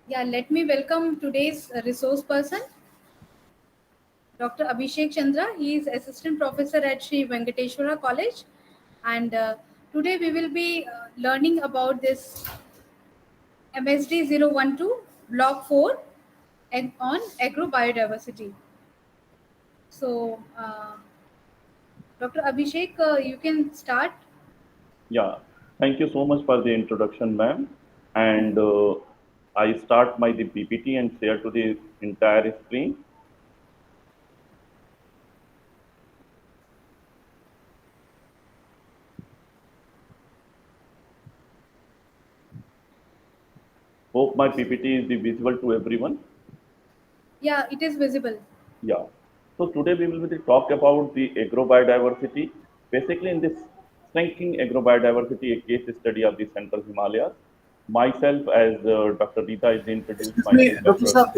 Yeah, let me welcome today's resource person, Dr. Abhishek Chandra. He is assistant professor at Sri Venkateshwara College, and today we will be learning about this MSD 012 Block 4 and on agrobiodiversity. So, Dr. Abhishek, you can start. Yeah, thank you so much for the introduction, ma'am. And I start my the PPT and share to the entire screen. Hope my PPT is the visible to everyone. Yeah, it is visible. Yeah. So today we will be talk about the agrobiodiversity. Basically, in this shrinking agrobiodiversity, a case study of the Central Himalayas. Myself, as Dr. Rita is introduced, excuse me myself, doctor Dr. साहब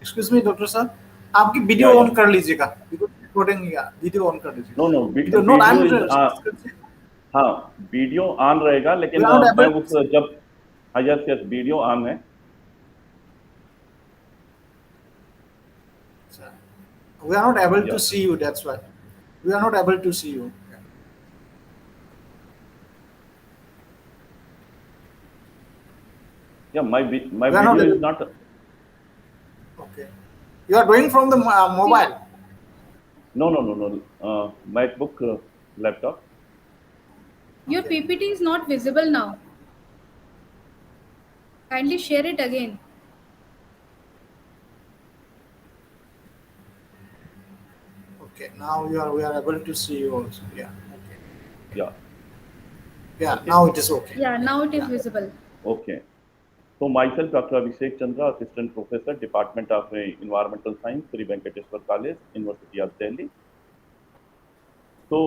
excuse me doctor साहब आपकी Yeah, video yeah. On कर लीजिएगा recording या video on कर No, लीजिएगा no. Video not I Video am is हाँ, video on रहेगा, वी लेकिन आर नॉट मैं एबल उस जब हाँ, यस यस वीडियो ऑन है. We are not able to Yeah, see you that's why we are not able to see you yeah. My we are not video is able not. Okay you are doing from the See, mobile No, no, no, no. MacBook laptop. your okay PPT is not visible now. Kindly share it again. Okay now you are we are able to see you also yeah okay Yeah. Yeah Okay. Now it is okay Yeah, now it is या visible. Okay. So myself, Dr. Abhishek Chandra, Assistant Professor, Department of Environmental Science, Sri Venkateshwar College, University of Delhi. So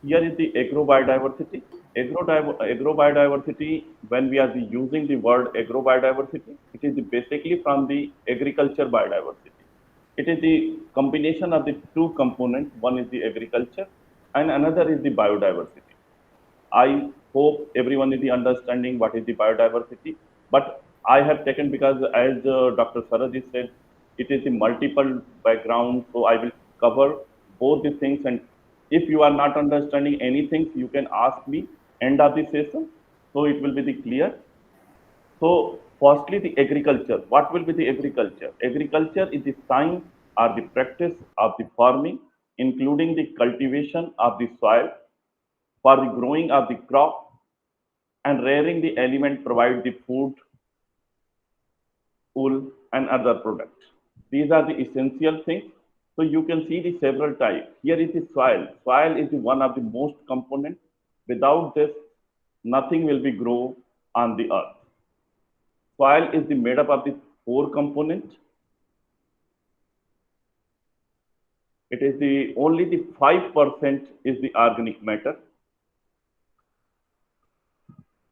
here is the agrobiodiversity. Agrobiodiversity, when we are using the word agrobiodiversity, it is basically from the agriculture biodiversity. It is the combination of the two components. One is the agriculture and another is the biodiversity. I hope everyone is the understanding what is the biodiversity. But I have taken because as Dr. Saraj said, it is the multiple background. So I will cover both the things. And if you are not understanding anything, you can ask me end of the session. So it will be the clear. So firstly, the agriculture. What will be the agriculture? Agriculture is the science or the practice of the farming, including the cultivation of the soil for the growing of the crop and rearing the element provide the food, wool, and other products. These are the essential things. So you can see the several types. Here is the soil. Soil is the one of the most component. Without this, nothing will be grow on the earth. Soil is the made up of the four components. It is the only the 5% is the organic matter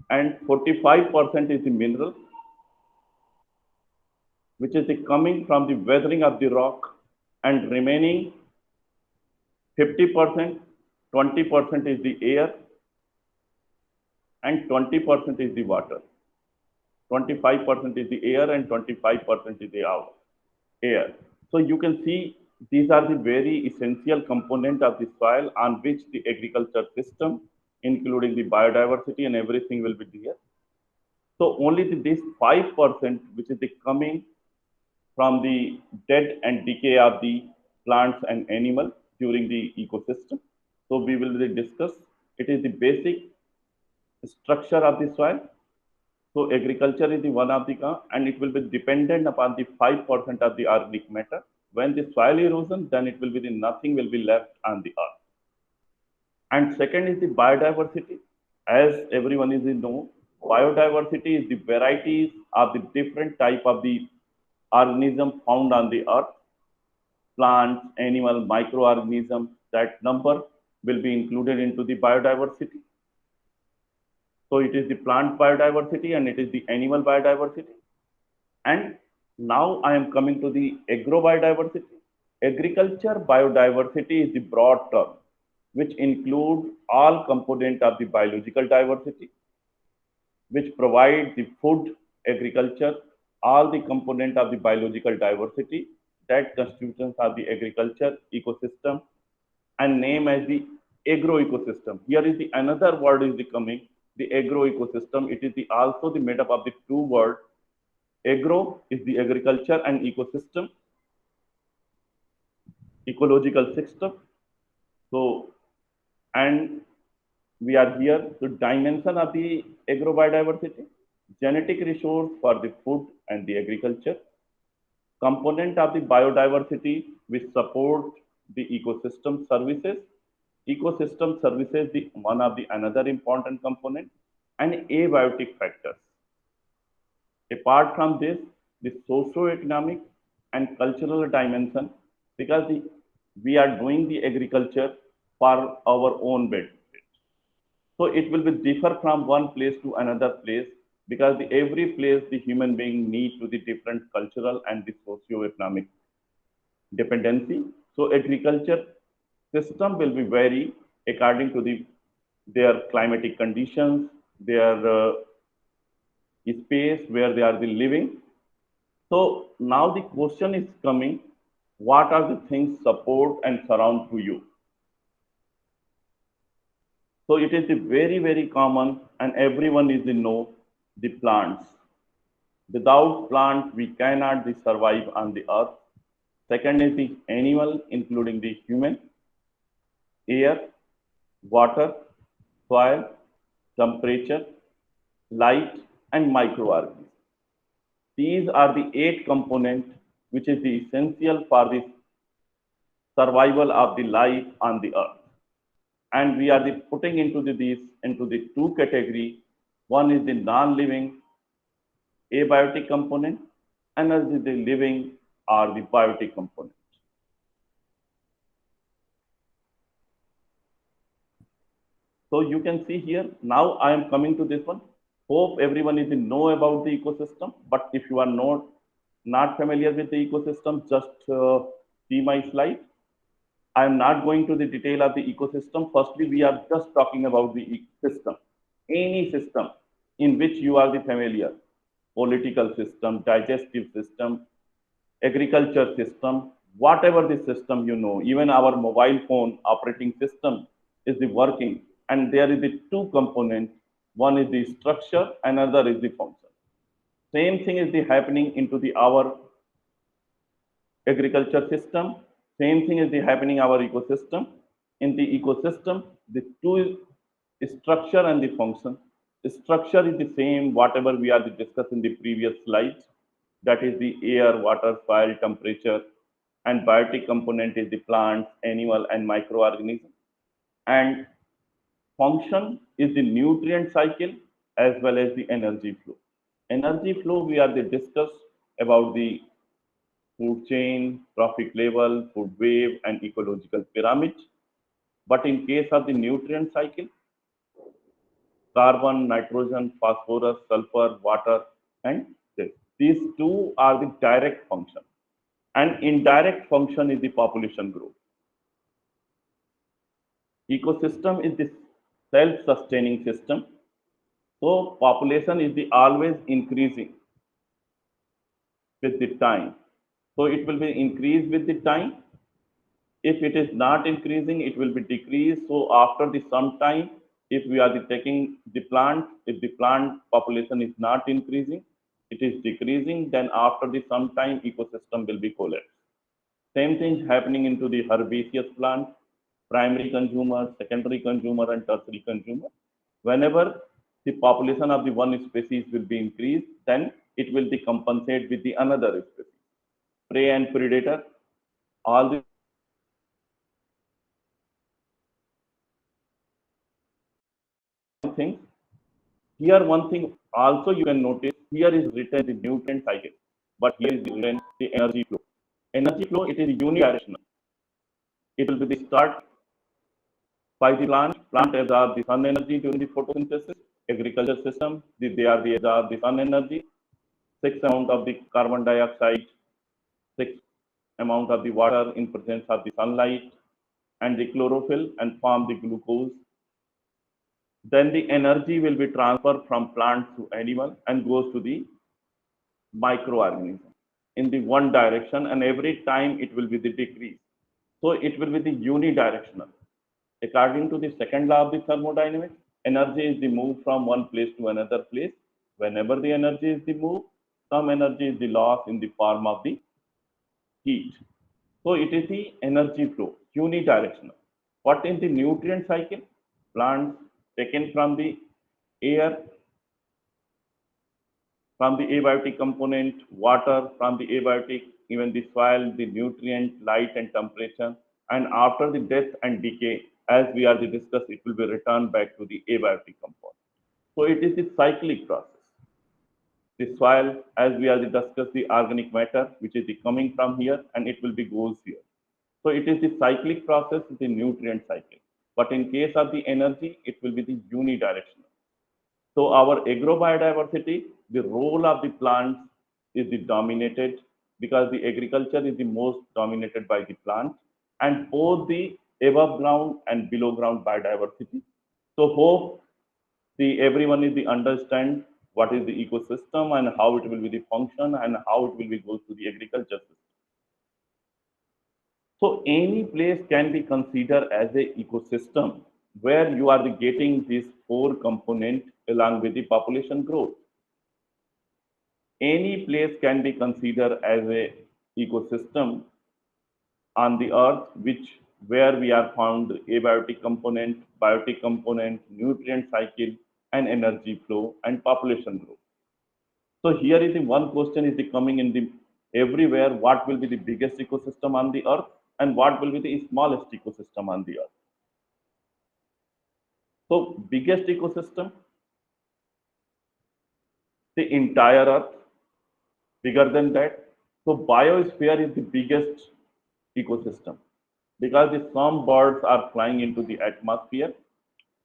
and 45% is the mineral, which is the coming from the weathering of the rock, and remaining 50%, 20% is the air, and 20% is the water. 25% is the air, and 25% is the air. So you can see these are the very essential component of the soil on which the agriculture system, including the biodiversity and everything, will be there. So only this 5%, which is the coming from the dead and decay of the plants and animals during the ecosystem. So we will discuss. It is the basic structure of the soil. So agriculture is the one of the and it will be dependent upon the 5% of the organic matter. When the soil erosion, then it will be the nothing will be left on the earth. And second is the biodiversity. As everyone is in know, biodiversity is the varieties of the different type of the organism found on the earth, plants, animal, microorganisms. That number will be included into the biodiversity. So it is the plant biodiversity and it is the animal biodiversity. And now I am coming to the agrobiodiversity. Agriculture biodiversity is the broad term which include all component of the biological diversity, which provide the food, agriculture, all the component of the biological diversity that constitutions of the agriculture ecosystem, and name as the agro ecosystem. Here is the another word is the coming, the agro ecosystem. It is the also the made up of the two words. Agro is the agriculture and ecosystem, ecological system. So, and we are here to dimension of the agro biodiversity, genetic resource for the food and the agriculture, component of the biodiversity which support the ecosystem services. Ecosystem services the one of the another important component, and abiotic factors. Apart from this, the socio-economic and cultural dimension, because we are doing the agriculture for our own benefit. So it will be differ from one place to another place, because every place the human being need to the different cultural and the socio-economic dependency. So agriculture system will be vary according to their climatic conditions, their space where they are the living. So now the question is coming, what are the things support and surround to you? So it is very, very common, and everyone is in know the plants. Without plants, we cannot be survive on the earth. Second is the animal, including the human, air, water, soil, temperature, light, and microorganisms. These are the 8 components which is the essential for the survival of the life on the earth. And we are putting into these into the two category. One is the non-living abiotic component, another is the living or the biotic component. So you can see here, now I am coming to this one. Hope everyone is in know about the ecosystem, but if you are not familiar with the ecosystem, just see my slide. I am not going to the detail of the ecosystem. Firstly, we are just talking about the system. Any system in which you are the familiar, political system, digestive system, agriculture system, whatever the system you know, even our mobile phone operating system is the working, and there is the two components. One is the structure, another is the function. Same thing is the happening into the our agriculture system. Same thing is the happening our ecosystem. In the ecosystem, the two is structure and the function. The structure is the same, whatever we are discussed in the previous slides. That is the air, water, soil, temperature, and biotic component is the plants, animal, and microorganism. And function is the nutrient cycle as well as the energy flow. Energy flow, we are discuss about the food chain, trophic level, food wave, and ecological pyramid. But in case of the nutrient cycle, carbon, nitrogen, phosphorus, sulfur, water, and this. These two are the direct function. And indirect function is the population growth. Ecosystem is the self-sustaining system. So population is the always increasing with the time. So it will be increased with the time. If it is not increasing, it will be decreased. So after the some time, if we are taking the plant, if the plant population is not increasing, it is decreasing, then after the some time, ecosystem will be collapsed. Same thing happening into the herbaceous plant, primary consumer, secondary consumer, and tertiary consumer. Whenever the population of the one species will be increased, then it will be compensate with the another species. Prey and predator, all the things. Here one thing also you can notice, here is written the nutrient cycle, but here is written the energy flow. Energy flow, it is unidirectional. It will be the start by the plant absorb the sun energy during the photosynthesis, agriculture system, they are the absorb the sun energy, 6 amount of the carbon dioxide, 6 amount of the water in presence of the sunlight, and the chlorophyll and form the glucose. Then the energy will be transferred from plant to animal and goes to the microorganism in the one direction, and every time it will be the decrease. So it will be the unidirectional. According to the second law of the thermodynamics, energy is the move from one place to another place. Whenever the energy is the move, some energy is the loss in the form of the heat. So it is the energy flow, unidirectional. What is the nutrient cycle? Plants taken from the air, from the abiotic component, water from the abiotic, even the soil, the nutrient, light and temperature. And after the death and decay, as we are discussed, it will be returned back to the abiotic component. So it is the cyclic process. The soil, as we are discussed, the organic matter, which is the coming from here, and it will be goes here. So it is the cyclic process, the nutrient cycle. But in case of the energy, it will be the unidirectional. So our agrobiodiversity, the role of the plants is the dominated because the agriculture is the most dominated by the plants and both the above ground and below ground biodiversity. So hope the everyone is the understand what is the ecosystem and how it will be the function and how it will be goes to the agriculture system. So any place can be considered as a ecosystem where you are getting these four components along with the population growth. Any place can be considered as a ecosystem on the earth which where we are found abiotic component, biotic component, nutrient cycle, and energy flow and population growth. So here is the one question is the coming in the everywhere what will be the biggest ecosystem on the earth and what will be the smallest ecosystem on the earth. So biggest ecosystem, the entire earth, bigger than that. So biosphere is the biggest ecosystem because the some birds are flying into the atmosphere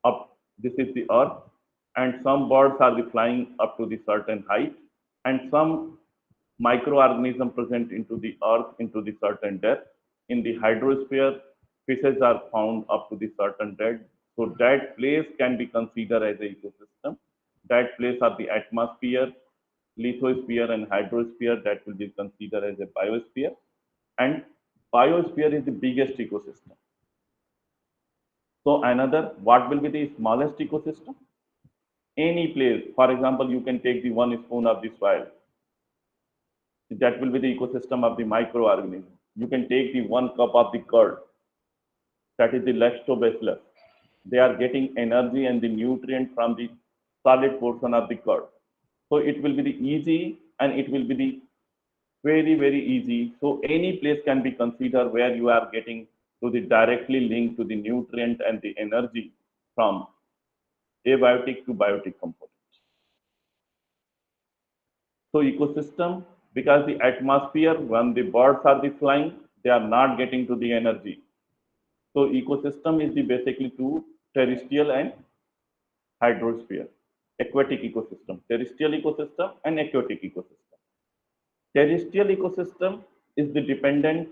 up this is the earth and some birds are the flying up to the certain height and some microorganism present into the earth into the certain depth. In the hydrosphere, fishes are found up to the certain depth. So that place can be considered as an ecosystem. That place are the atmosphere, lithosphere and hydrosphere that will be considered as a biosphere. And biosphere is the biggest ecosystem. So another, what will be the smallest ecosystem? Any place, for example, you can take the one spoon of the soil. That will be the ecosystem of the microorganism. You can take the one cup of the curd. That is the lactobacillus. They are getting energy and the nutrient from the solid portion of the curd. So it will be the easy and it will be the very easy. So any place can be considered where you are getting to the directly linked to the nutrient and the energy from abiotic to biotic components. So ecosystem, because the atmosphere, when the birds are the flying, they are not getting to the energy. So ecosystem is the basically two terrestrial and hydrosphere, aquatic ecosystem, terrestrial ecosystem and aquatic ecosystem. Terrestrial ecosystem is the dependent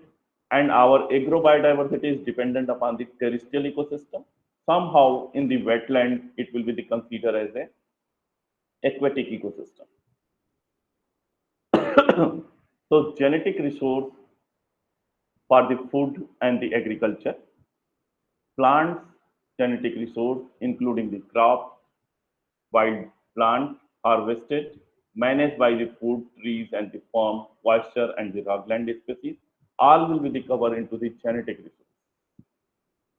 and our agrobiodiversity is dependent upon the terrestrial ecosystem. Somehow in the wetland, it will be the considered as a aquatic ecosystem. So genetic resource for the food and the agriculture, plants genetic resource including the crop, wild plant harvested, managed by the food trees and the farm, moisture and the rockland species, all will be the covered into the genetic resource.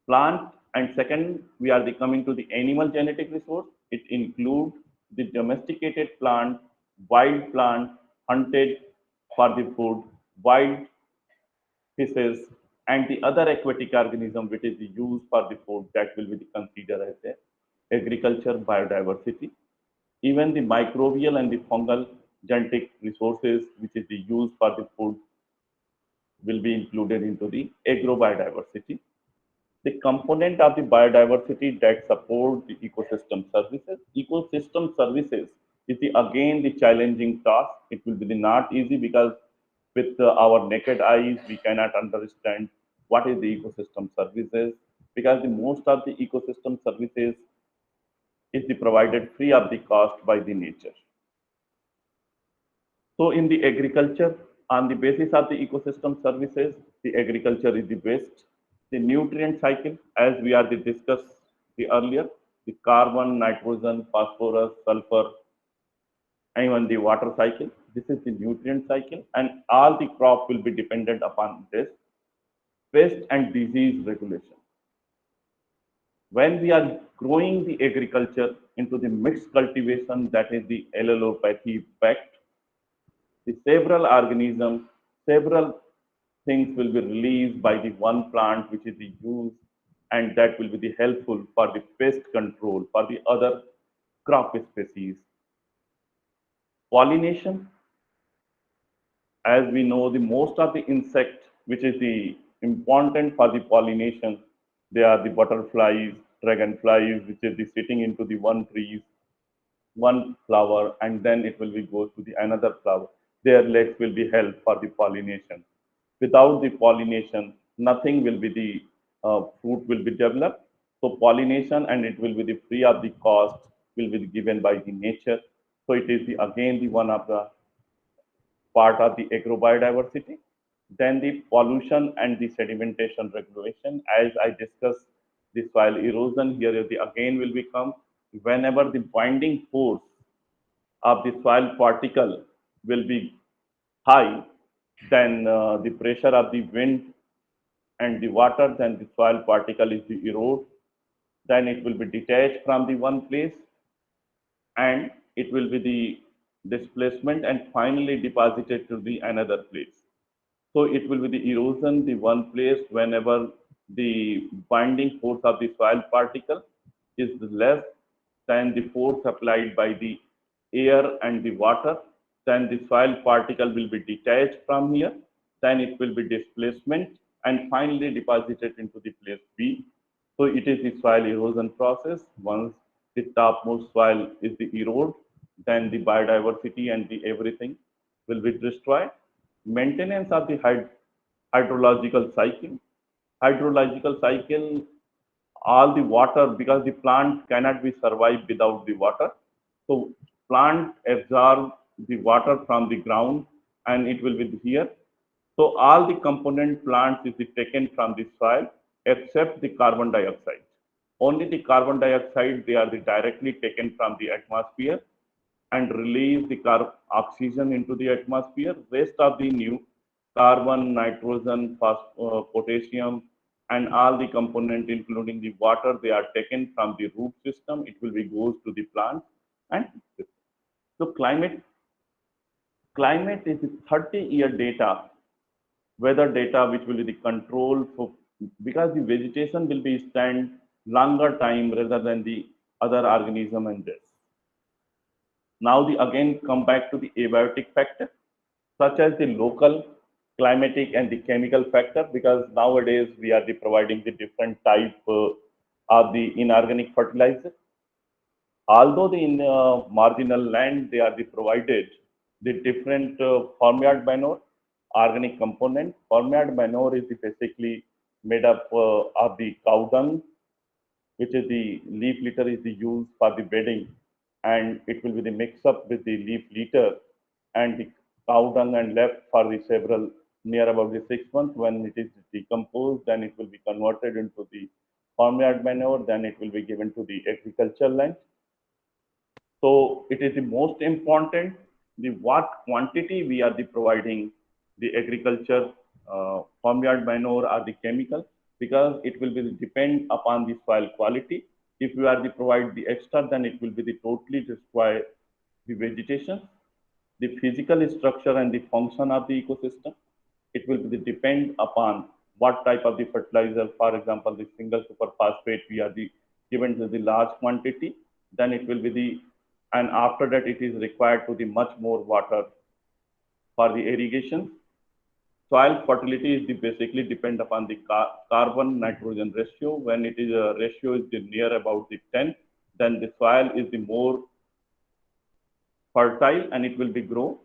Plant and second, we are the coming to the animal genetic resource. It includes the domesticated plant, wild plant, hunted for the food, wild fishes, and the other aquatic organism which is used for the food that will be considered as a agriculture biodiversity. Even the microbial and the fungal genetic resources which is used for the food will be included into the agrobiodiversity. The component of the biodiversity that support the ecosystem services. Ecosystem services is the again the challenging task. It will be the not easy because with our naked eyes we cannot understand what is the ecosystem services because the most of the ecosystem services is the provided free of the cost by the nature. So in the agriculture, on the basis of the ecosystem services, the agriculture is the best. The nutrient cycle, as we are discussed the earlier, the carbon, nitrogen, phosphorus, sulfur, and even the water cycle. This is the nutrient cycle, and all the crop will be dependent upon this. Pest and disease regulation. When we are growing the agriculture into the mixed cultivation, that is the allelopathy effect, the several organisms, several things will be released by the one plant which is the use, and that will be the helpful for the pest control for the other crop species. Pollination, as we know, the most of the insect which is the important for the pollination, they are the butterflies, dragonflies, which is the sitting into the one trees, one flower, and then it will be goes to the another flower. Their legs will be held for the pollination. Without the pollination, nothing will be the fruit will be developed. So pollination, and it will be the free of the cost, will be given by the nature. So it is the, again the one of the part of the agrobiodiversity. Then the pollution and the sedimentation regulation. As I discussed, the soil erosion here is the again will become whenever the binding force of the soil particle will be high, then the pressure of the wind and the water, then the soil particle is the erode, then it will be detached from the one place, and it will be the displacement and finally deposited to the another place. So it will be the erosion, the one place whenever the binding force of the soil particle is less than the force applied by the air and the water, then the soil particle will be detached from here, then it will be displacement and finally deposited into the place B. So it is the soil erosion process. Once the topmost soil is the erode, then the biodiversity and the everything will be destroyed. Maintenance of the hydrological cycle. Hydrological cycle, all the water, because the plant cannot be survived without the water. So plant absorb the water from the ground and it will be here. So all the component plants is taken from the soil except the carbon dioxide. Only the carbon dioxide, they are directly taken from the atmosphere and release the oxygen into the atmosphere. Rest of the new carbon, nitrogen, potassium, and all the component, including the water, they are taken from the root system. It will be goes to the plant, and so climate is 30-year data, weather data, which will be the control for, because the vegetation will be stand longer time rather than the other organism and this. Now the again come back to the abiotic factor, such as the local, climatic, and the chemical factor, because nowadays we are providing the different type of the inorganic fertilizer. Although the in marginal land they are provided the different farmyard manure, organic component. Farmyard manure is basically made up of the cow dung, which is the leaf litter is the used for the bedding, and it will be the mix up with the leaf litter and the cow dung and left for the several near about the 6 months. When it is decomposed, then it will be converted into the farmyard manure, then it will be given to the agricultural land. So it is the most important the what quantity we are providing the agriculture farmyard manure or the chemical, because it will be depend upon the soil quality. If you are provide the extra, then it will be the totally destroy the vegetation, the physical structure and the function of the ecosystem. It will be depend upon what type of the fertilizer. For example, the single superphosphate we are given to the large quantity, then it will be the, and after that it is required to the much more water for the irrigation. Soil fertility is basically depend upon the carbon nitrogen ratio. When it is a ratio is near about the 10, then the soil is the more fertile and it will be grow.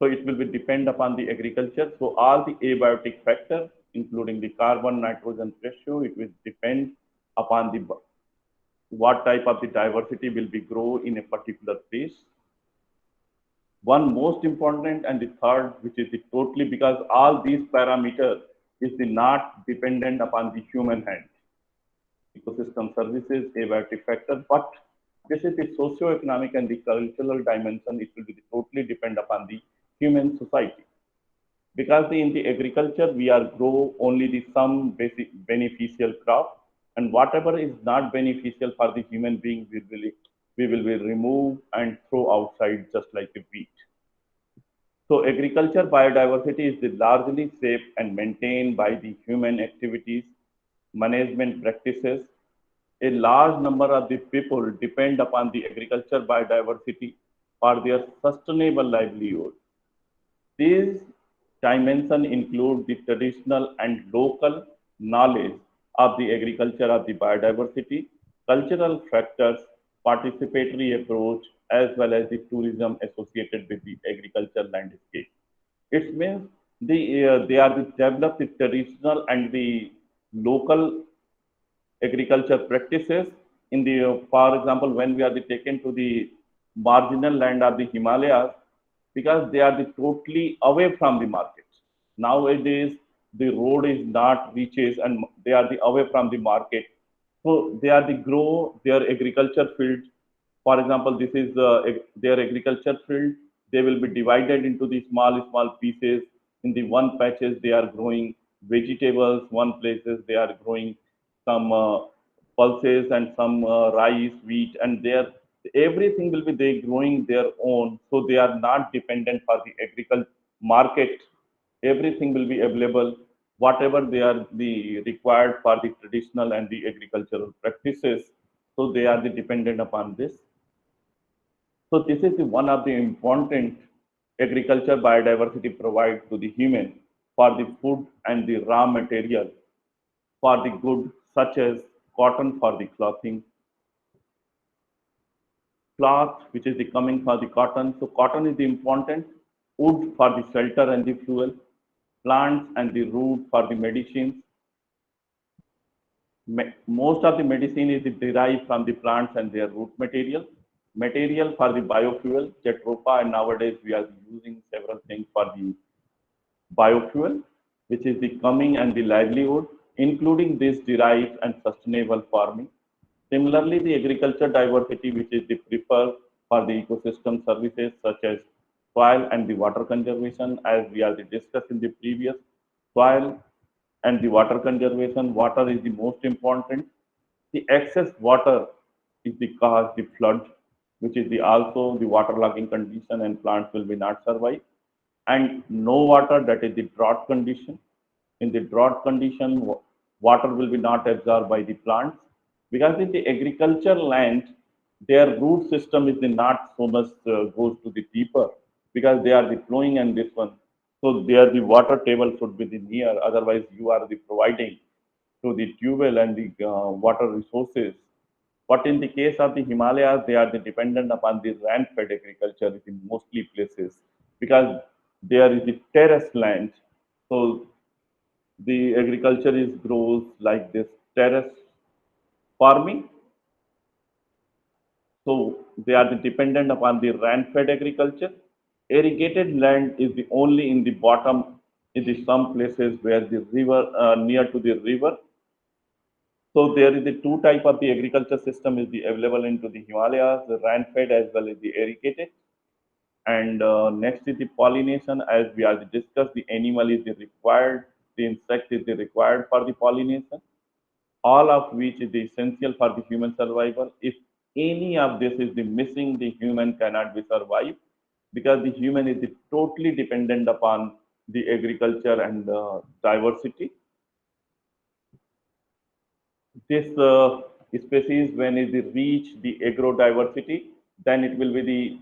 So it will be depend upon the agriculture. So all the abiotic factor, including the carbon nitrogen ratio, it will depend upon the what type of the diversity will be grow in a particular place. One most important, and the third, which is the totally, because all these parameters is the not dependent upon the human hand. Ecosystem services, abiotic factor, but this is the socio-economic and the cultural dimension. It will be totally depend upon the human society. Because in the agriculture, we are grow only the some basic beneficial crop, and whatever is not beneficial for the human being, we will be remove and throw outside just like a wheat. So agriculture biodiversity is the largely shaped and maintained by the human activities, management practices. A large number of the people depend upon the agriculture biodiversity for their sustainable livelihood. These dimensions include the traditional and local knowledge of the agriculture of the biodiversity, cultural factors, participatory approach, as well as the tourism associated with the agricultural landscape. It means they are the developed the traditional and the local agriculture practices in the, for example, when we are the taken to the marginal land of the Himalayas, because they are the totally away from the market. Nowadays, the road is not reaches and they are the away from the market. So they are the grow their agriculture field. For example, this is their agriculture field. They will be divided into the small pieces. In the one patches, they are growing vegetables. One places they are growing some pulses and some rice, wheat, and their everything will be they growing their own. So they are not dependent for the agriculture market. Everything will be available. Whatever they are the required for the traditional and the agricultural practices. So they are the dependent upon this. So this is the one of the important agriculture biodiversity provide to the human for the food and the raw material for the good such as cotton for the clothing, cloth which is the coming for the cotton. So cotton is the important, wood for the shelter and the fuel, plants and the root for the medicines. Most of the medicine is derived from the plants and their root material. Material for the biofuel, Jatropha, and nowadays we are using several things for the biofuel, which is the coming and the livelihood, including this derived and sustainable farming. Similarly, the agriculture diversity, which is the preferred for the ecosystem services such as soil and the water conservation, as we are discussed in the previous soil and the water conservation. Water is the most important. The excess water is the cause the flood, which is the also the waterlogging condition, and plants will be not survive. And no water, that is the drought condition. In the drought condition, water will be not absorbed by the plants, because in the agriculture land, their root system is the not so much goes to the deeper, because they are the flowing and this one. So there the water table should be the near. Otherwise, you are the providing to the tubewell and the water resources. But in the case of the Himalayas, they are the dependent upon the rain-fed agriculture in mostly places, because there is the terrace land. So the agriculture is grows like this terrace farming. So they are the dependent upon the rain-fed agriculture. Irrigated land is the only in the bottom in the some places where the river near to the river. So there is the two type of the agriculture system is the available into the Himalayas, the rain-fed as well as the irrigated. And next is the pollination, as we are discussed. The animal is the required, the insect is the required for the pollination, all of which is the essential for the human survival. If any of this is the missing, the human cannot be survived, because the human is the totally dependent upon the agriculture and diversity. This species, when it reach the agrodiversity, then it will be the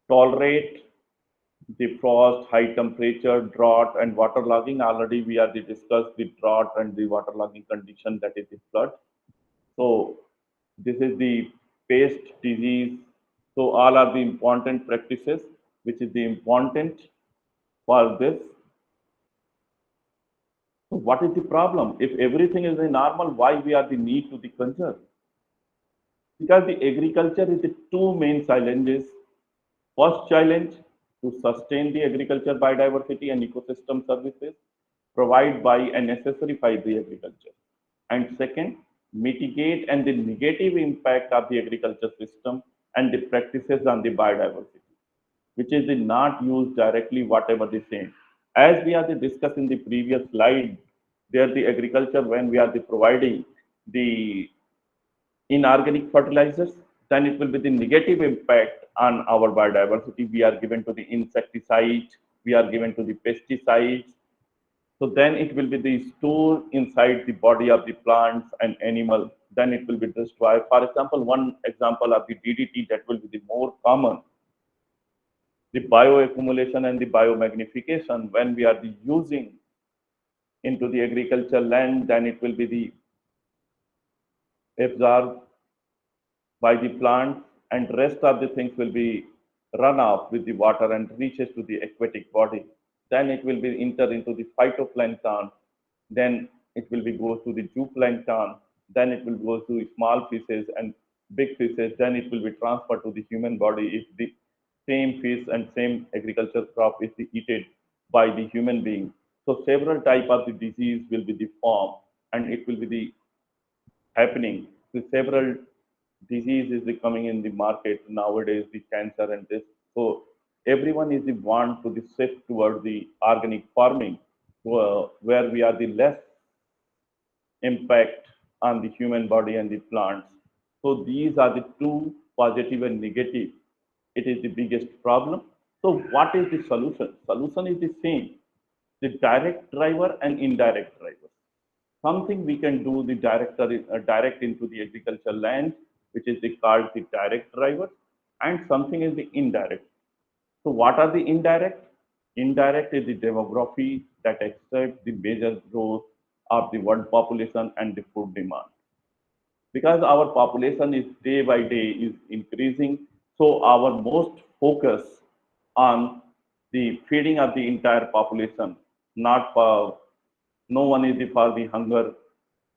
tolerate the frost, high temperature, drought, and waterlogging. Already we are discussed the drought and the waterlogging condition, that is the flood. So this is the pest disease. So all are the important practices, which is the important for this. So what is the problem? If everything is normal, why we are the need to the conserve? Because the agriculture is the two main challenges. First challenge, to sustain the agriculture biodiversity and ecosystem services, provide by and necessify the agriculture. And second, mitigate and the negative impact of the agriculture system and the practices on the biodiversity, which is the not used directly whatever the same. As we are the discussed in the previous slide, there the agriculture when we are the providing the inorganic fertilizers, then it will be the negative impact on our biodiversity. We are given to the insecticides, we are given to the pesticides. So then it will be the store inside the body of the plants and animal. Then it will be destroyed. For example, one example of the DDT that will be the more common, the bioaccumulation and the biomagnification. When we are the using into the agricultural land, then it will be the absorbed by the plants, and rest of the things will be run off with the water and reaches to the aquatic body. Then it will be enter into the phytoplankton. Then it will be goes to the zooplankton. Then it will go to small fishes and big fishes. Then it will be transferred to the human body if the same fish and same agriculture crop is eaten by the human being. So several type of the disease will be the form, and it will be the happening. So several diseases is coming in the market nowadays, the cancer and this. So everyone is the want to the shift towards the organic farming, where we are the less impact on the human body and the plants. So these are the two positive and negative. It is the biggest problem. So what is the solution? Solution is the same, the direct driver and indirect driver. Something we can do the direct into the agricultural land, which is called the direct driver, and something is the indirect. So what are the indirect? Indirect is the demography that accepts the major growth of the world population and the food demand. Because our population is day by day is increasing, so our most focus on the feeding of the entire population, not for no one is for the hunger.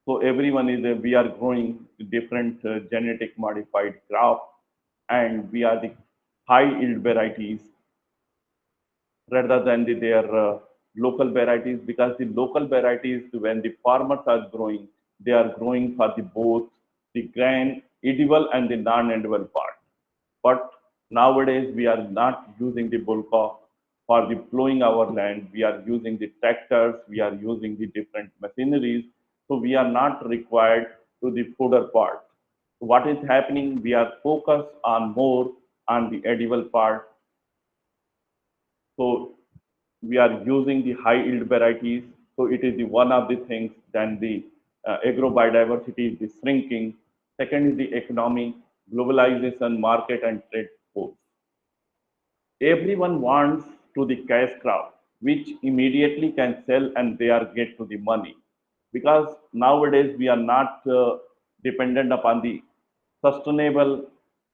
So everyone is we are growing different genetic modified crop, and we are the high yield varieties rather than their local varieties, because the local varieties, when the farmers are growing, they are growing for the both the grain, edible and the non-edible part. But nowadays we are not using the bulk for the plowing our land. We are using the tractors, we are using the different machineries. So we are not required to the fodder part. So what is happening? We are focused on more on the edible part. So we are using the high yield varieties. So it is the one of the things. Then the agro biodiversity is shrinking. Second is the economy, globalization, market and trade force. Everyone wants to the cash crop, which immediately can sell and they are get to the money. Because nowadays we are not dependent upon the sustainable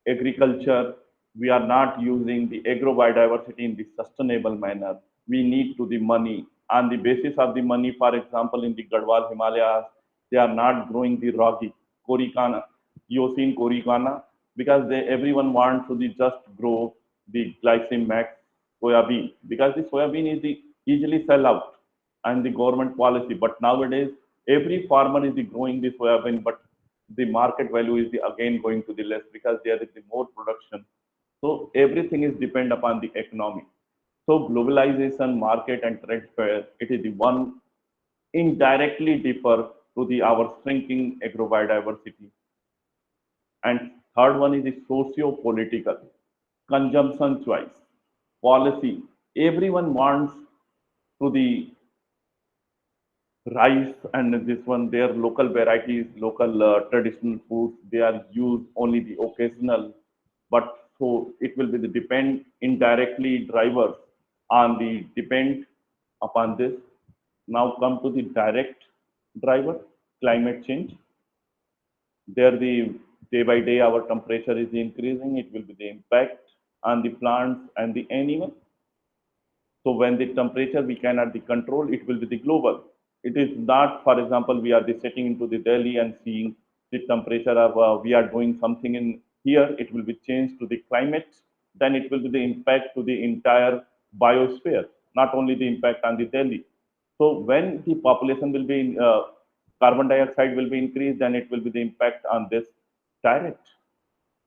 agriculture. We are not using the agro biodiversity in the sustainable manner. We need to the money. On the basis of the money, for example, in the Gadwal Himalayas, they are not growing the Rocky, Coricana, Eosin Coricana, because they everyone wants to the just grow the glycine max soybean, because the soybean is the easily sell out and the government policy. But nowadays, every farmer is the growing the soybean, but the market value is the again going to the less because there is the more production. So everything is depend upon the economy. So globalization, market and trade fair, it is the one indirectly differ to the our shrinking agro biodiversity. And third one is the socio-political consumption choice policy. Everyone wants to the rice and this one their local varieties, local traditional foods. They are used only the occasional, but so it will be the depend indirectly drivers on the depend upon this. Now come to the direct driver, climate change. There the day by day our temperature is increasing. It will be the impact on the plants and the animal. So when the temperature we cannot the control, it will be the global. It is not, for example, we are the sitting into the Delhi and seeing the temperature of we are doing something in here. It will be changed to the climate. then it will be the impact to the entire biosphere, not only the impact on the Delhi. So when the population will be in, carbon dioxide will be increased, then it will be the impact on this direct.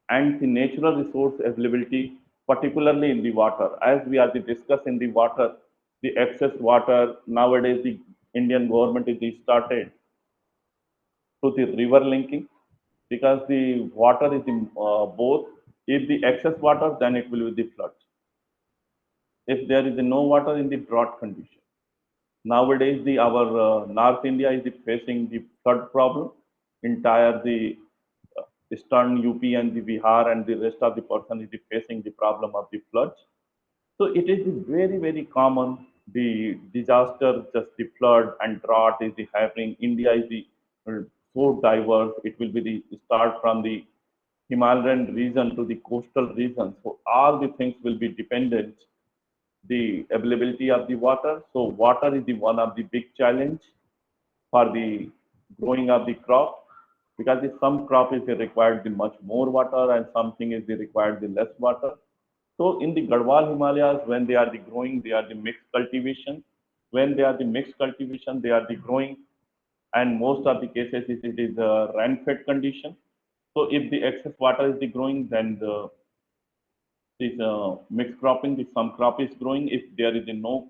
And the natural resource availability, particularly in the water, as we are discuss in the water, the excess water nowadays the Indian government is started to the river linking, because the water is in both. If the excess water, then it will be the flood. If there is no water in the drought condition. Nowadays, the our North India is facing the flood problem. Entire the eastern UP and the Bihar and the rest of the person is facing the problem of the floods. So it is very, very common. The disaster, just the flood and drought is the happening. India is the so diverse. It will be the start from the Himalayan region to the coastal region. So all the things will be dependent the availability of the water. So water is the one of the big challenge for the growing of the crop, because the some crop is required the much more water and something is the required the less water. So in the Garhwal Himalayas, when they are the growing, they are the mixed cultivation. When they are the mixed cultivation, they are the growing, and most of the cases it is a rain-fed condition. So if the excess water is the growing, then the this mixed cropping, the some crop is growing. If there is no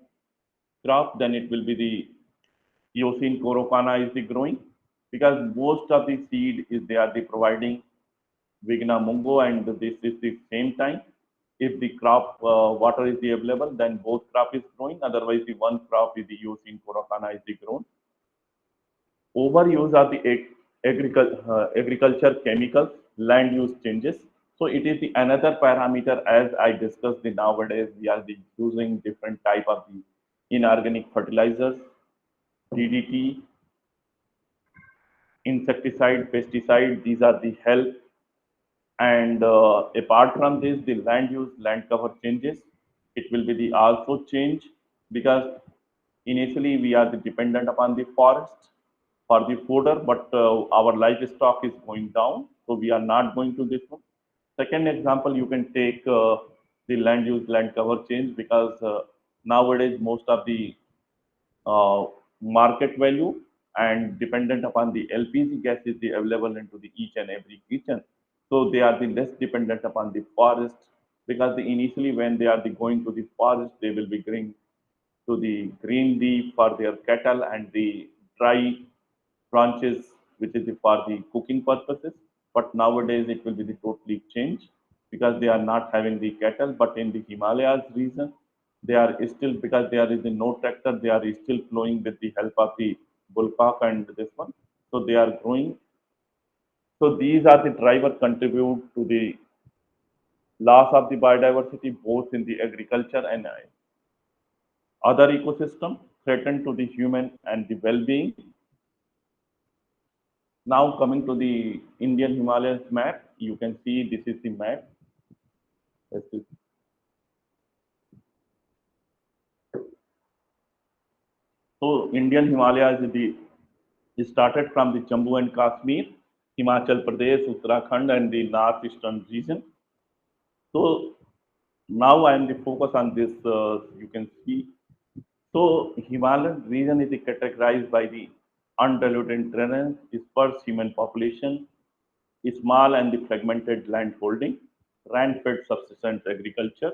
crop, then it will be the Eosin corocana is the growing, because most of the seed is they are the providing Vigna mungo, and this is the same time. If the crop water is the available, then both crop is growing. Otherwise, the one crop is the Eosin corocana is the grown. Overuse of the agriculture chemicals, land use changes. So it is the another parameter, as I discussed the nowadays we are the using different type of the inorganic fertilizers, DDT, insecticide, pesticide. These are the health. And apart from this, the land use, land cover changes. It will be the also change, because initially we are the dependent upon the forest for the fodder, but our livestock is going down, so we are not going to this one. Second example, you can take the land use, land cover change, because nowadays most of the market value and dependent upon the LPG gas is the available into the each and every kitchen. So they are the less dependent upon the forest, because the initially when they are the going to the forest, they will be going to the green leaf for their cattle and the dry branches, which is for the cooking purposes. But nowadays it will be the totally changed, because they are not having the cattle. But in the Himalayas region, they are still, because there is no tractor, they are still flowing with the help of the bullcock and this one. So they are growing. So these are the driver contribute to the loss of the biodiversity, both in the agriculture and other ecosystem, threaten to the human and the well-being. Now coming to the Indian Himalayas map, you can see this is the map. This is- So Indian Himalayas is the it started from the Jammu and Kashmir, Himachal Pradesh, Uttarakhand, and the northeastern region. So now I am the focus on this. You can see. So Himalayan region is categorized by the undiluted terrain, dispersed human population, small and the fragmented land holding, rain-fed subsistence agriculture,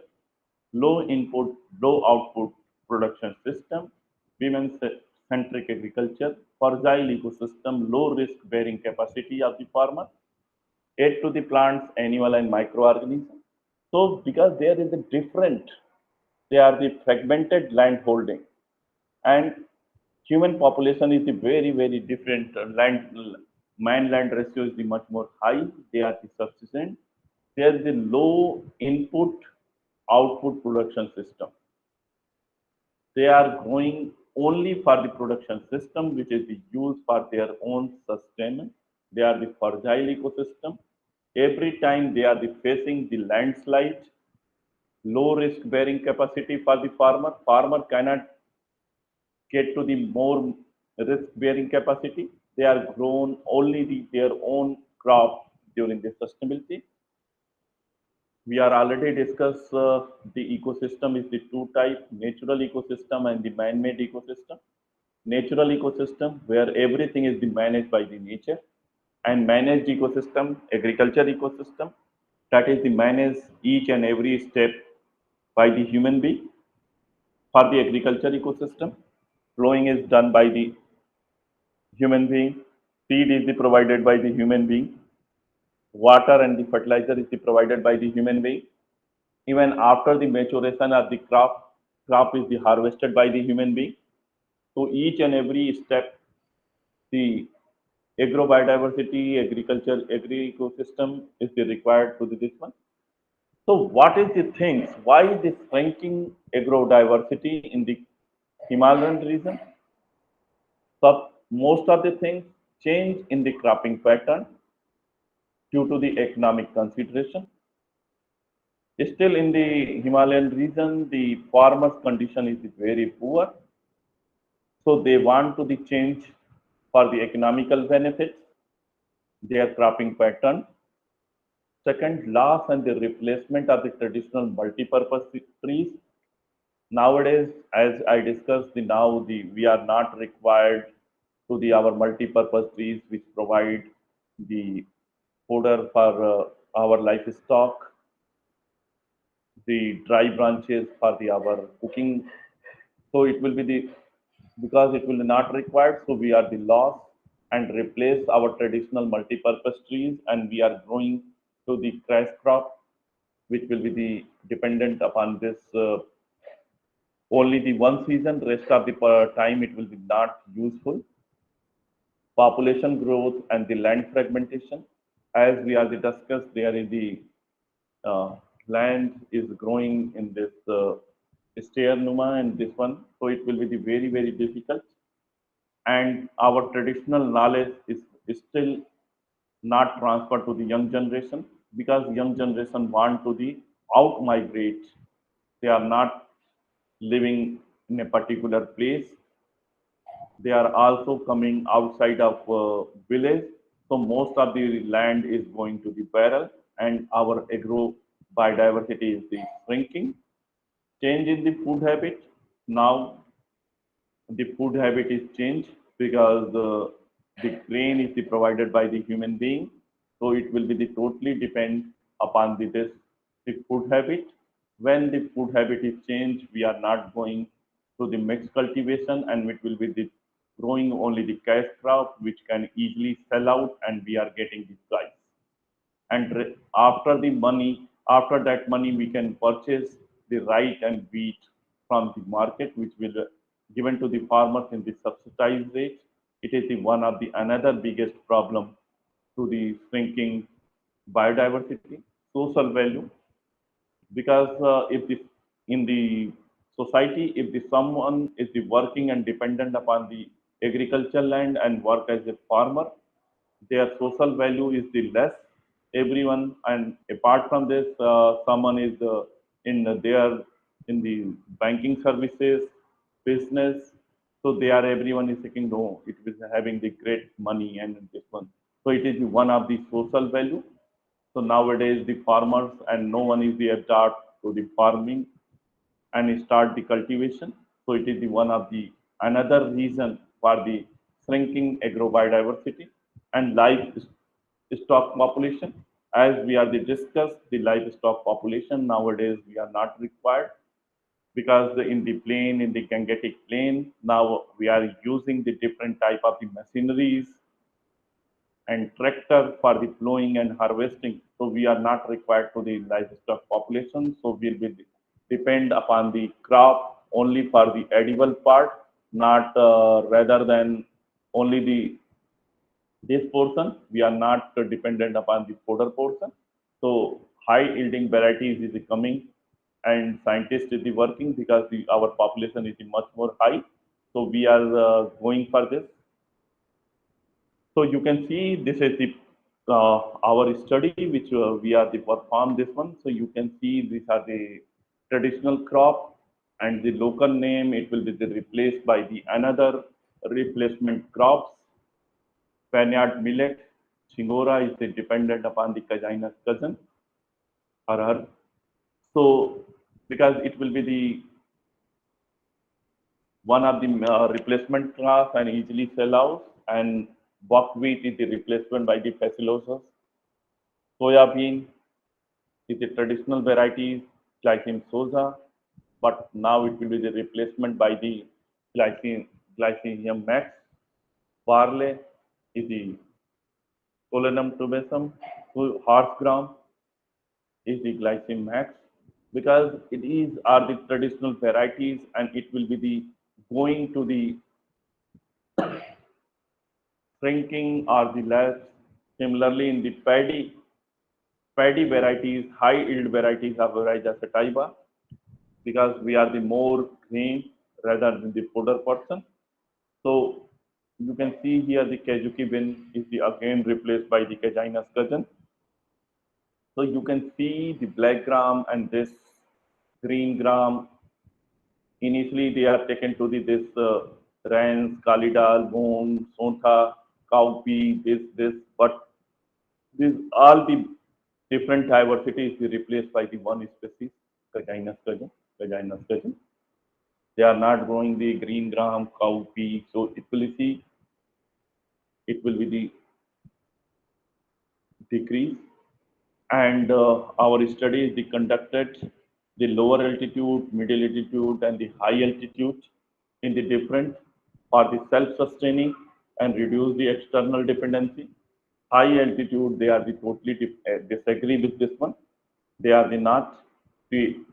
low input, low output production system, women-centric agriculture, fragile ecosystem, low risk bearing capacity of the farmer, aid to the plants, animal and microorganisms. So because there is a different, they are the fragmented land holding, and human population is the very, very different. Land man land ratio is the much more high. They are the subsistence. There is a low input output production system. They are growing only for the production system, which is used for their own sustenance. They are the fragile ecosystem. Every time they are the facing the landslide, low risk bearing capacity for the farmer. Farmer cannot get to the more risk bearing capacity. They are grown only their own crop during the sustainability. We are already discussed the ecosystem is the two type, natural ecosystem and the man-made ecosystem. Natural ecosystem where everything is managed by the nature, and managed ecosystem, agriculture ecosystem, that is the manage each and every step by the human being. For the agriculture ecosystem, growing is done by the human being, seed is the provided by the human being, water and the fertilizer is the provided by the human being. Even after the maturation of the crop is the harvested by the human being. So each and every step, the agrobiodiversity, agriculture, agri ecosystem is the required to this one. So what is the things? Why this shrinking agrodiversity in the Himalayan region? So most of the things change in the cropping pattern due to the economic consideration. Still in the Himalayan region, the farmers' condition is very poor. So they want to the change for the economical benefits, their cropping pattern. Second, loss and the replacement of the traditional multi-purpose trees. Nowadays, as I discussed, we are not required to the our multi-purpose trees which provide the fodder for our livestock, the dry branches for the our cooking. So it will be the because it will not required. So we are the loss and replace our traditional multi-purpose trees, and we are growing to the cash crop, which will be the dependent upon this only the one season. Rest of the time it will be not useful. Population growth and the land fragmentation. As we already discussed, there is the land is growing in this stair numa and this one, so it will be the very difficult. And our traditional knowledge is still not transferred to the young generation because young generation want to the out migrate. They are not living in a particular place. They are also coming outside of village. So most of the land is going to the barrel, and our agro biodiversity is the shrinking. Change in the food habit. Now the food habit is changed because the grain is the provided by the human being. So it will be the totally depend upon the food habit. When the food habit is changed, we are not going to the mixed cultivation, and it will be the growing only the cash crop which can easily sell out, and we are getting the price. And after the money, after that money we can purchase the rice and wheat from the market, which will given to the farmers in the subsidized rate. It is the one of the another biggest problem to the shrinking biodiversity. Social value, because if the in the society, if the someone is the working and dependent upon the agricultural land and work as a farmer, their social value is the less. Everyone, and apart from this, someone is in their in the banking services business, so they are everyone is thinking no, it is having the great money and this one. So it is one of the social value. So nowadays the farmers and no one is the adapt to the farming and start the cultivation. So it is the one of the another reason for the shrinking agrobiodiversity and livestock population. As we are the discussed, the livestock population nowadays we are not required because in the plain, in the Gangetic plain, now we are using the different type of the machineries and tractor for the plowing and harvesting. So we are not required to the livestock population. So we'll be depend upon the crop only for the edible part, not rather than only the this portion. We are not dependent upon the fodder portion. So high yielding varieties is coming, and scientists is working because our population is much more high. So we are going for this. So you can see this is the our study which we are the perform this one. So you can see these are the traditional crop, and the local name it will be replaced by the another replacement crops. Vineyard millet, Chingora is the dependent upon the Kajina's cousin or her. So because it will be the one of the replacement class and easily sell out, and buckwheat is the replacement by the facilosus. Soybean is the traditional varieties Glycine Sosa, but now it will be the replacement by the Glycinium max. Barley is the Solanum tubesum. Horse gram is the Glycine max, because it is are the traditional varieties and it will be the going to the shrinking or the less. Similarly, in the paddy varieties, high yield varieties of Oryza sativa, because we are the more green rather than the fodder person. So you can see here the Kajuki bin is the again replaced by the Caginus cousin. So you can see the black gram and this green gram. Initially, they are taken to the this Rance, Kalidal, Moon, Sonta, Cowpea, this, but these all the different diversity is replaced by the one species, Caginus cousin. Caginus cousin. They are not growing the green gram, cowpea, so it will see it will be the decrease. And our studies they conducted the lower altitude, middle altitude, and the high altitude in the different for the self-sustaining and reduce the external dependency. High altitude, they are the totally disagree with this one. They are the not to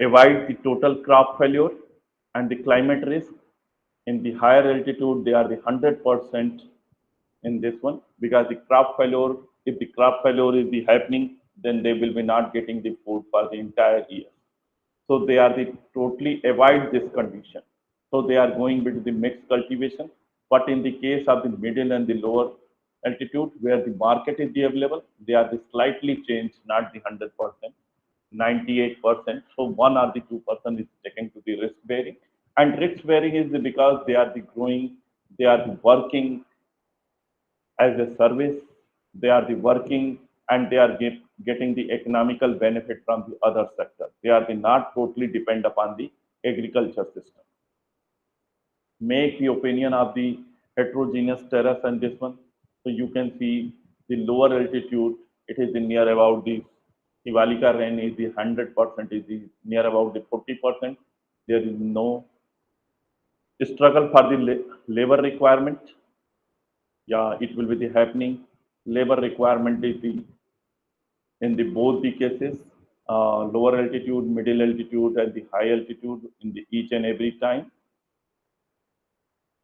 avoid the total crop failure and the climate risk. In the higher altitude, they are the 100% in this one, because the crop failure, if the crop failure is the happening, then they will be not getting the food for the entire year. So they are the totally avoid this condition. So they are going with the mixed cultivation. But in the case of the middle and the lower altitude, where the market is available, they are the slightly changed, not the 100%, 98%. So 1 or the 2% is taken to the risk bearing. And risk bearing is because they are the growing, they are the working as a service, they are the working and they are getting the economical benefit from the other sector. They are the not totally depend upon the agriculture system. Make the opinion of the heterogeneous terrace and this one. So you can see the lower altitude, it is near about the Hivalika rain is the 100%, is the near about the 40%. There is no struggle for the labor requirement. Yeah, it will be the happening. Labor requirement is the in the both the cases, lower altitude, middle altitude, and the high altitude in the each and every time.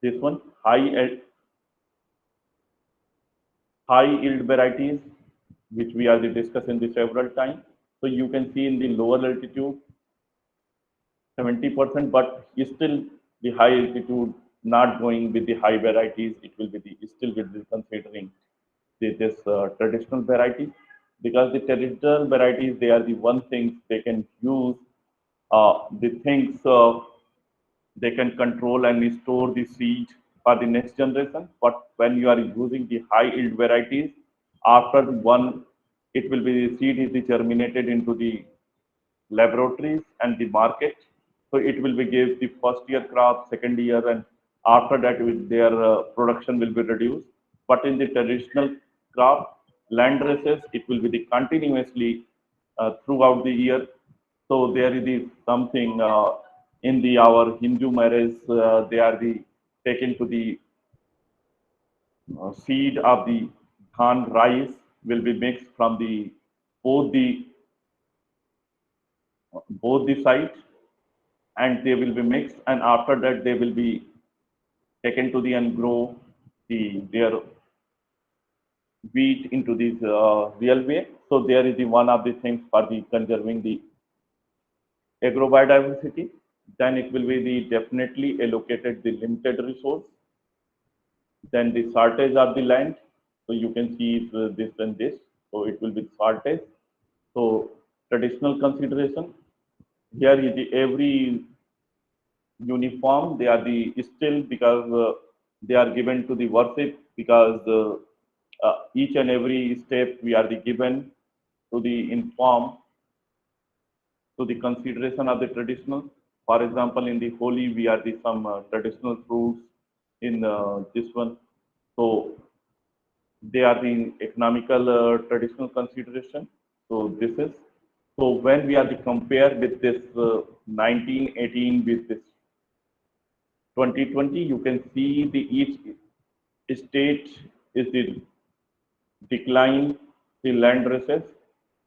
This one high yield varieties, which we are discussing the several times. So you can see in the lower altitude 70%, but still the high altitude not going with the high varieties. It will be the still will be considering this traditional varieties, because the traditional varieties they are the one thing they can use the things they can control and store the seed for the next generation. But when you are using the high yield varieties, after one, it will be the seed is germinated into the laboratories and the market. So it will be give the first year crop, second year, and after that their production will be reduced. But in the traditional crop, land races, it will be the continuously throughout the year. So there is something in the our Hindu marriage, they are the taken to the seed of the dhan rice will be mixed from the both the both the sides, and they will be mixed, and after that they will be taken to the and grow their wheat into this real way. So there is the one of the things for the conserving the agrobiodiversity. Then it will be the definitely allocated the limited resource. Then the shortage of the land. So you can see this and this. So it will be shortage. So traditional consideration. Here is the every uniform. They are the still because they are given to the worship, because each and every step we are the given to the inform to the consideration of the traditional. For example, in the Holi, we are the some traditional fruits in this one. So they are the economical traditional consideration. So this is, so when we are to compare with this 1918 with this 2020, you can see the each state is the decline the land races.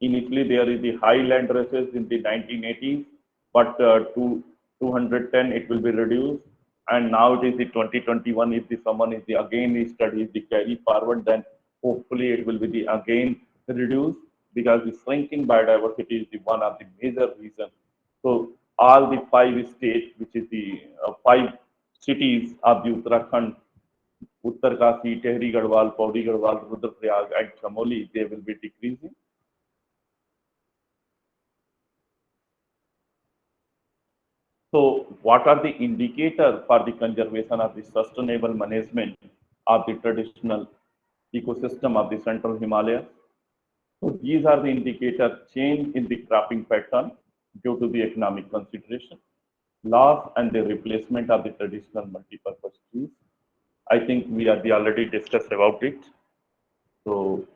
Initially, there is the high land races in the 1980s, but to 210 it will be reduced. And now it is the 2021. If the someone is the again is studies the carry forward, then hopefully it will be the again reduced, because the shrinking biodiversity is the one of the major reason. So all the five states, which is the five cities of the Uttarakhand, Uttarkasi, Tehri Garhwal, Pauri Garhwal, Rudraprayag, and Chamoli, they will be decreasing. So, what are the indicators for the conservation of the sustainable management of the traditional ecosystem of the Central Himalayas? So, these are the indicators: change in the cropping pattern due to the economic consideration, loss and the replacement of the traditional multipurpose trees. I think we already discussed about it. So,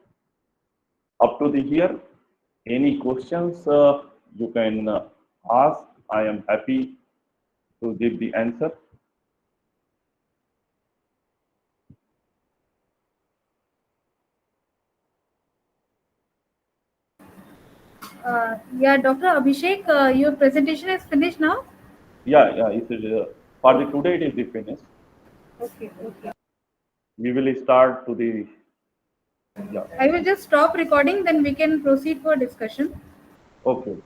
up to the here, any questions you can ask. I am happy to give the answer. Yeah, Dr. Abhishek, your presentation is finished now. Yeah, it is, for the today it is the finish. Okay, okay. We will start to the, yeah, I will just stop recording, then we can proceed for discussion. okay.